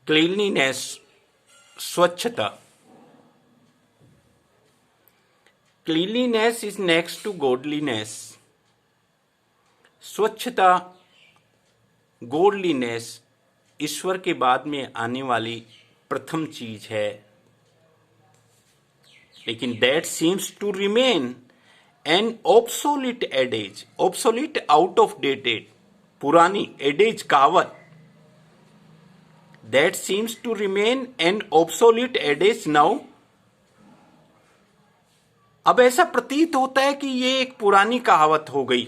Cleanliness, स्वच्छता. Cleanliness is next to godliness. स्वच्छता, godliness ईश्वर के बाद में आने वाली प्रथम चीज है. लेकिन that seems to remain an obsolete adages, obsolete out of dated, पुरानी एडेज, कहावत. That seems to remain an obsolete adage now. अब ऐसा प्रतीत होता है कि ये एक पुरानी कहावत हो गई.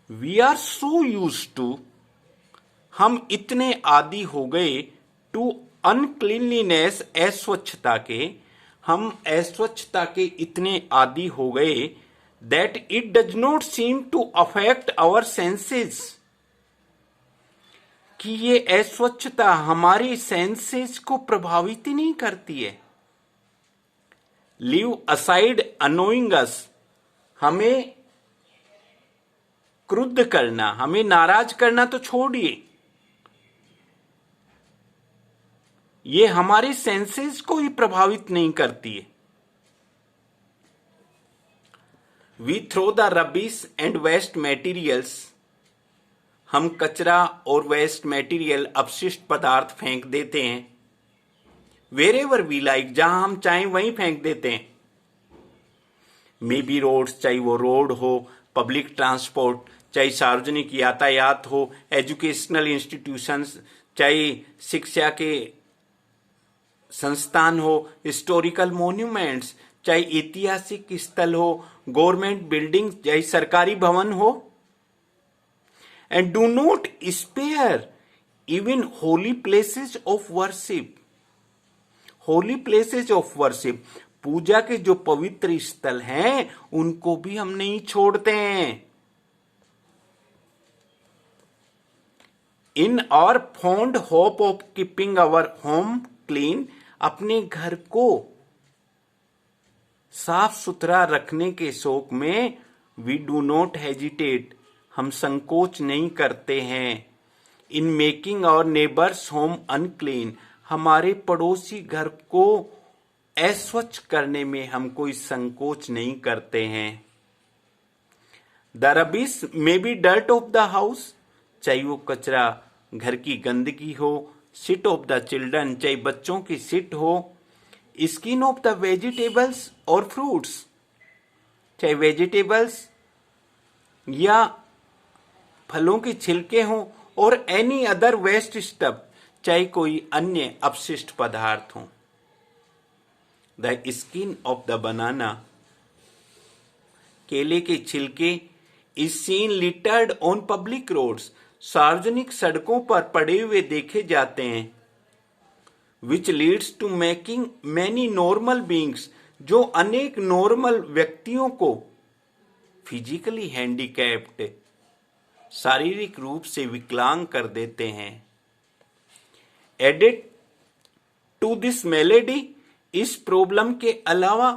We are so used to, हम इतने आदी हो गए, to uncleanliness, अस्वच्छता के, हम अस्वच्छता के इतने आदी हो गए, that it does not seem to affect our senses, कि ये अस्वच्छता हमारी सेंसेस को प्रभावित ही नहीं करती है. लीव असाइड अनोइंग अस, हमें क्रुद्ध करना, हमें नाराज करना तो छोड़िए, ये हमारे सेंसेस को ही प्रभावित नहीं करती है. We throw the rubbish and waste materials, हम कचरा और वेस्ट मटेरियल, अपशिष्ट पदार्थ फेंक देते हैं. वेर एवर वी लाइक, जहां हम चाहें वहीं फेंक देते हैं. मे बी रोड्स, चाहे वो रोड हो, पब्लिक ट्रांसपोर्ट, चाहे सार्वजनिक यातायात हो, एजुकेशनल इंस्टीट्यूशंस, चाहे शिक्षा के संस्थान हो, हिस्टोरिकल मॉन्यूमेंट्स, चाहे ऐतिहासिक स्थल हो, गवर्नमेंट बिल्डिंग, चाहे सरकारी भवन हो. And do not spare even holy places of worship. Holy places of worship, पूजा के जो पवित्र स्थल हैं उनको भी हम नहीं छोड़ते हैं. In our fond hope of keeping our home clean, अपने घर को साफ सुथरा रखने के शौक में we do not hesitate, हम संकोच नहीं करते हैं. In making our neighbours home unclean, हमारे पड़ोसी घर को अस्वच्छ करने में हम कोई संकोच नहीं करते हैं. The rubbish may be dirt of the house, चाहे वो कचरा घर की गंदगी हो. सिट ऑफ द चिल्ड्रन, चाहे बच्चों की सिट हो. स्किन ऑफ द वेजिटेबल्स और फ्रूट्स, चाहे वेजिटेबल्स या फलों के छिलके हों, और एनी अदर वेस्ट स्टफ, चाहे कोई अन्य अपशिष्ट पदार्थ हों. The skin of the banana, केले के छिलके, is seen littered on public roads, सार्वजनिक सड़कों पर पड़े हुए देखे जाते हैं. Which leads to making many normal beings, जो अनेक नॉर्मल व्यक्तियों को फिजिकली हैंडीकैप्ड, शारीरिक रूप से विकलांग कर देते हैं. एडेड टू दिस मेलेडी, इस प्रॉब्लम के अलावा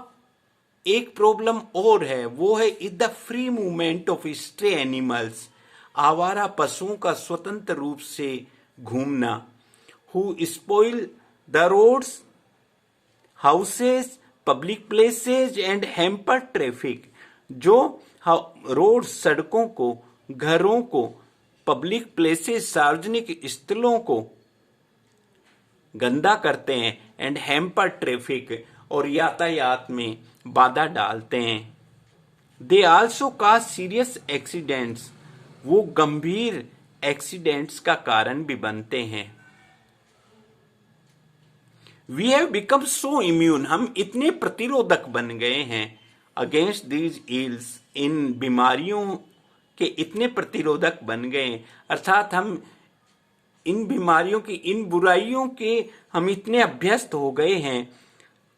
एक प्रॉब्लम और है, वो है is the free movement of stray animals, आवारा पशुओं का स्वतंत्र रूप से घूमना. Who spoil the roads, houses, public places and hamper traffic, जो रोड, सड़कों को, घरों को, पब्लिक प्लेसेस, सार्वजनिक स्थलों को गंदा करते हैं. एंड हैम्पर ट्रैफिक, और यातायात में बाधा डालते हैं. They also cause serious accidents, वो गंभीर एक्सीडेंट्स का कारण भी बनते हैं. We have become so immune, हम इतने प्रतिरोधक बन गए हैं. अगेंस्ट दीज इल्स, इन बीमारियों के इतने प्रतिरोधक बन गए, अर्थात हम इन बीमारियों की, इन बुराइयों के हम इतने अभ्यस्त हो गए हैं.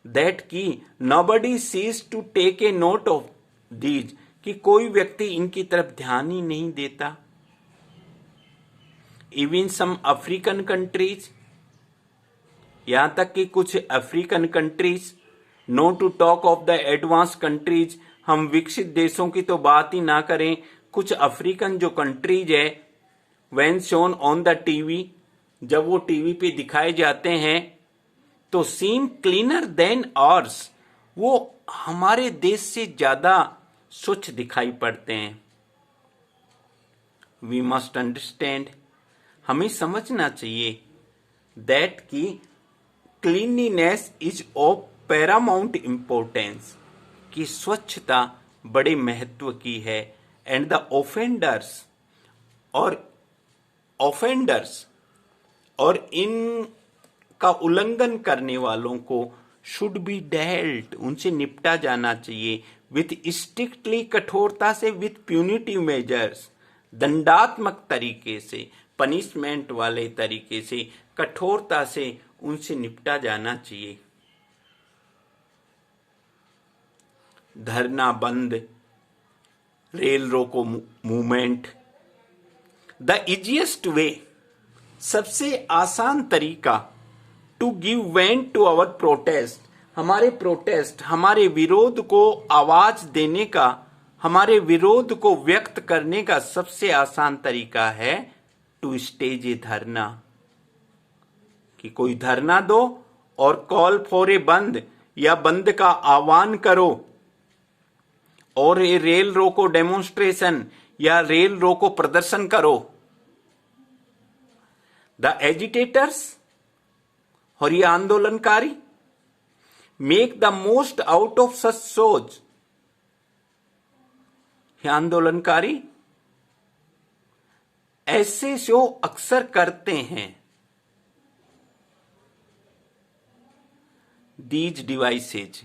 दैट की nobody sees to take a note of these, कि कोई व्यक्ति इनकी तरफ ध्यान ही नहीं देता. इवन सम अफ्रीकन कंट्रीज, यहां तक कि कुछ African countries, no to talk of the advance countries, हम विकसित देशों की तो बात ही ना करें, कुछ अफ्रीकन जो कंट्रीज है when shown on the TV, जब वो टीवी पे दिखाए जाते हैं तो सीम क्लीनर देन आवर्स, वो हमारे देश से ज्यादा स्वच्छ दिखाई पड़ते हैं। वी मस्ट अंडरस्टैंड, हमें समझना चाहिए दैट की cleanliness is of Paramount importance, कि स्वच्छता बड़े महत्व की है। एंड द ऑफेंडर्स और इनका उल्लंघन करने वालों को शुड बी डेल्ट, उनसे निपटा जाना चाहिए विथ स्ट्रिक्टली, कठोरता से, विथ प्यूनिटिव मेजर्स, दंडात्मक तरीके से, पनिशमेंट वाले तरीके से, कठोरता से उनसे निपटा जाना चाहिए। धरना बंद, रेल रोको मूवमेंट, द इजीएस्ट वे, सबसे आसान तरीका to give vent to our protest, हमारे प्रोटेस्ट, हमारे विरोध को आवाज देने का, हमारे विरोध को व्यक्त करने का सबसे आसान तरीका है टू स्टेज ए धरना, कि कोई धरना दो और कॉल फॉर ए बंद, या बंद का आह्वान करो, और ये रेल रोको डेमोन्स्ट्रेशन या रेल रोको प्रदर्शन करो। द एजिटेटर्स, और ये आंदोलनकारी, make the most out of such shows, ये आंदोलनकारी ऐसे शो अक्सर करते हैं। दीज डिवाइसेज,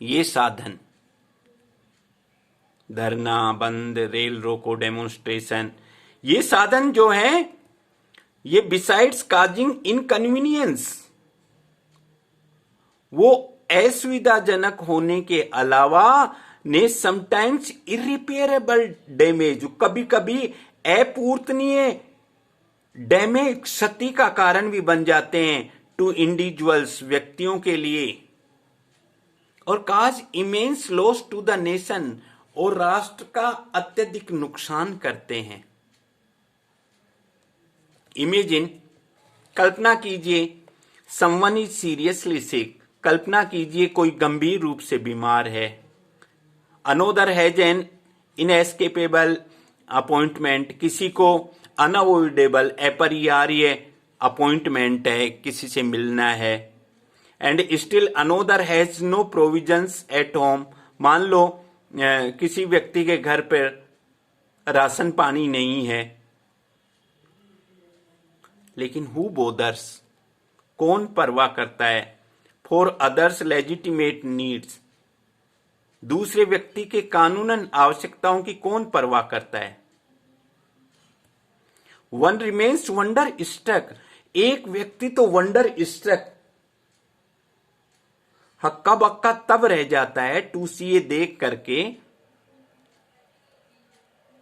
ये साधन, धरना बंद, रेल रोको डेमोन्स्ट्रेशन, ये साधन जो हैं, ये बिसाइड्स काजिंग इनकन्वीनियंस, वो असुविधाजनक होने के अलावा ने समटाइम्स इरिपेयरेबल डैमेज, कभी कभी अपूर्णनीय डैमेज, क्षति का कारण भी बन जाते हैं टू इंडिविजुअल्स, व्यक्तियों के लिए, और cause immense loss to the nation, और राष्ट्र का अत्यधिक नुकसान करते हैं। इमेजिन, कल्पना कीजिए, समवन इज सीरियसली सिक, कल्पना कीजिए कोई गंभीर रूप से बीमार है। Another has an inescapable appointment, किसी को अनअवॉइडेबल अपरिहार्य अपॉइंटमेंट है, किसी से मिलना है। And still another has no provisions at home, मान लो किसी व्यक्ति के घर पर राशन पानी नहीं है। लेकिन हु बोदर्स, कौन परवाह करता है, फॉर अदर्स लेजिटिमेट नीड्स, दूसरे व्यक्ति के कानूनन आवश्यकताओं की कौन परवाह करता है। वन रिमेन्स वंडर स्ट्रक, एक व्यक्ति तो वंडर स्ट्रक, हक्का बक्का तब रह जाता है टू सी, ये देख करके,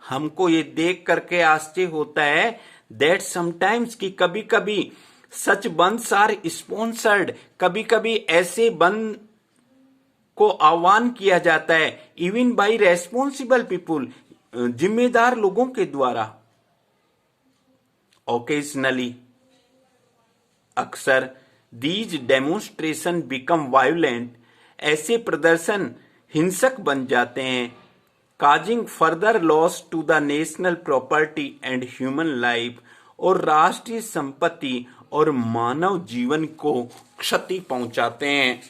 हमको ये देख करके आश्चर्य होता है दैट समटाइम्स, कि कभी कभी सच बंद्स आर स्पॉन्सर्ड, कभी कभी ऐसे बंद को आह्वान किया जाता है इवन बाय रेस्पॉन्सिबल पीपुल, जिम्मेदार लोगों के द्वारा। ओकेजनली, अक्सर दीज डेमोन्स्ट्रेशन बिकम वायलेंट, ऐसे प्रदर्शन हिंसक बन जाते हैं, causing further loss to the national property and human life, और राष्ट्रीय संपत्ति और मानव जीवन को क्षति पहुंचाते हैं।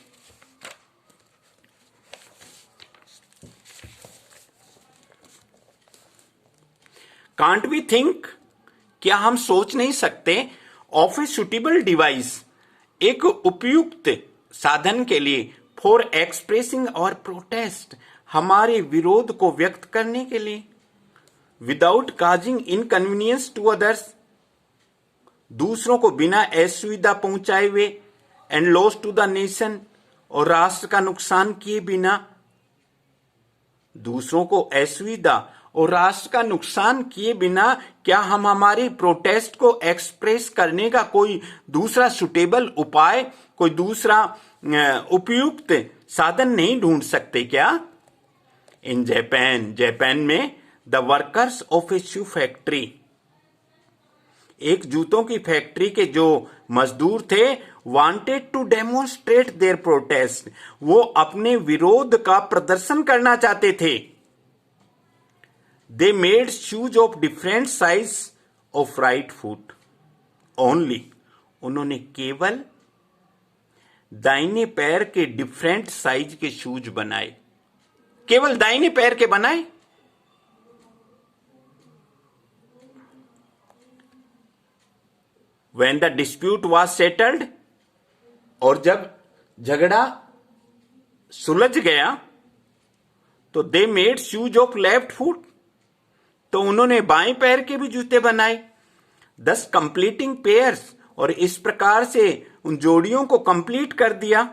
कांट वी थिंक, क्या हम सोच नहीं सकते ऑफ ए सुटेबल डिवाइस, एक उपयुक्त साधन के लिए, फॉर एक्सप्रेसिंग और प्रोटेस्ट, हमारे विरोध को व्यक्त करने के लिए, without causing inconvenience to others, दूसरों को बिना असुविधा पहुंचाए हुए, and loss to the nation, और राष्ट्र का नुकसान किए बिना, दूसरों को असुविधा और राष्ट्र का नुकसान किए बिना, क्या हम हमारी प्रोटेस्ट को एक्सप्रेस करने का कोई दूसरा सुटेबल उपाय, कोई दूसरा उपयुक्त साधन नहीं ढूंढ सकते क्या? इन जापान में the workers of a shoe factory, एक जूतों की फैक्ट्री के जो मजदूर थे wanted to demonstrate their protest, वो अपने विरोध का प्रदर्शन करना चाहते थे। They made shoes of different size of right foot only, उन्होंने केवल दाहिने पैर के डिफरेंट साइज के शूज बनाए, केवल दाहिने पैर के बनाए। When the dispute was settled, और जब झगड़ा सुलझ गया तो दे made shoes of left foot, तो उन्होंने बाएं पैर के भी जूते बनाए। दस कंप्लीटिंग पेयर्स, और इस प्रकार से उन जोड़ियों को कंप्लीट कर दिया।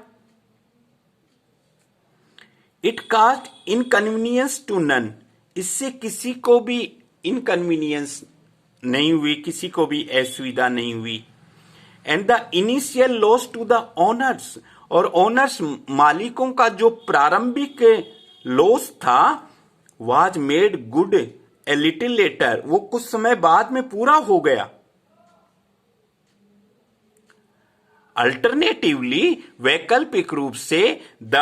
It caused inconvenience to none, इससे किसी को भी इनकन्वीनियंस नहीं हुई, किसी को भी असुविधा नहीं हुई। And the initial loss to the owners, और ओनर्स मालिकों का जो प्रारंभिक लॉस था was made good a little later, वो कुछ समय बाद में पूरा हो गया। अल्टरनेटिवली, वैकल्पिक रूप से द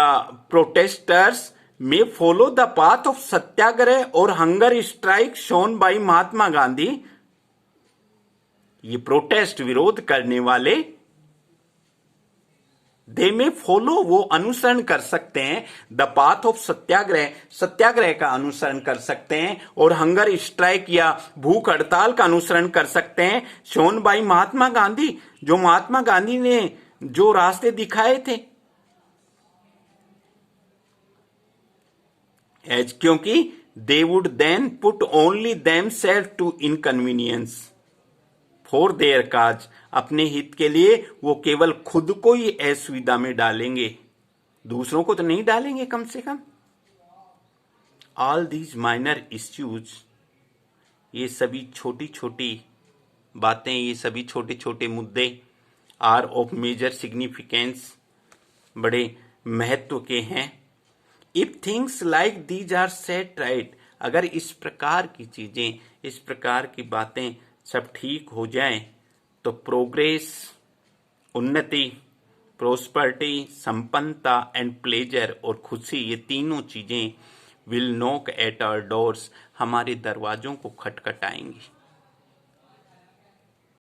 प्रोटेस्टर्स में फॉलो द पाथ ऑफ सत्याग्रह और hunger strike shown by Mahatma Gandhi, ये प्रोटेस्ट विरोध करने वाले दे में फॉलो, वो अनुसरण कर सकते हैं द पाथ ऑफ सत्याग्रह, सत्याग्रह का अनुसरण कर सकते हैं, और हंगर स्ट्राइक या भूख हड़ताल का अनुसरण कर सकते हैं शोन बाई महात्मा गांधी, जो महात्मा गांधी ने जो रास्ते दिखाए थे। एज क्योंकि they would then put only themselves to inconvenience for their cause, अपने हित के लिए वो केवल खुद को ही असुविधा में डालेंगे, दूसरों को तो नहीं डालेंगे कम से कम। ऑल दीज माइनर इश्यूज, ये सभी छोटी छोटी बातें, ये सभी छोटे छोटे मुद्दे आर ऑफ मेजर सिग्निफिकेंस, बड़े महत्व के हैं। If things like these are set right, अगर इस प्रकार की चीजें, इस प्रकार की बातें सब ठीक हो जाएं, तो प्रोग्रेस, उन्नति, प्रोस्पर्टी, संपन्नता एंड प्लेजर, और खुशी, ये तीनों चीजें will knock at our doors, हमारे दरवाजों को खटखटाएंगी।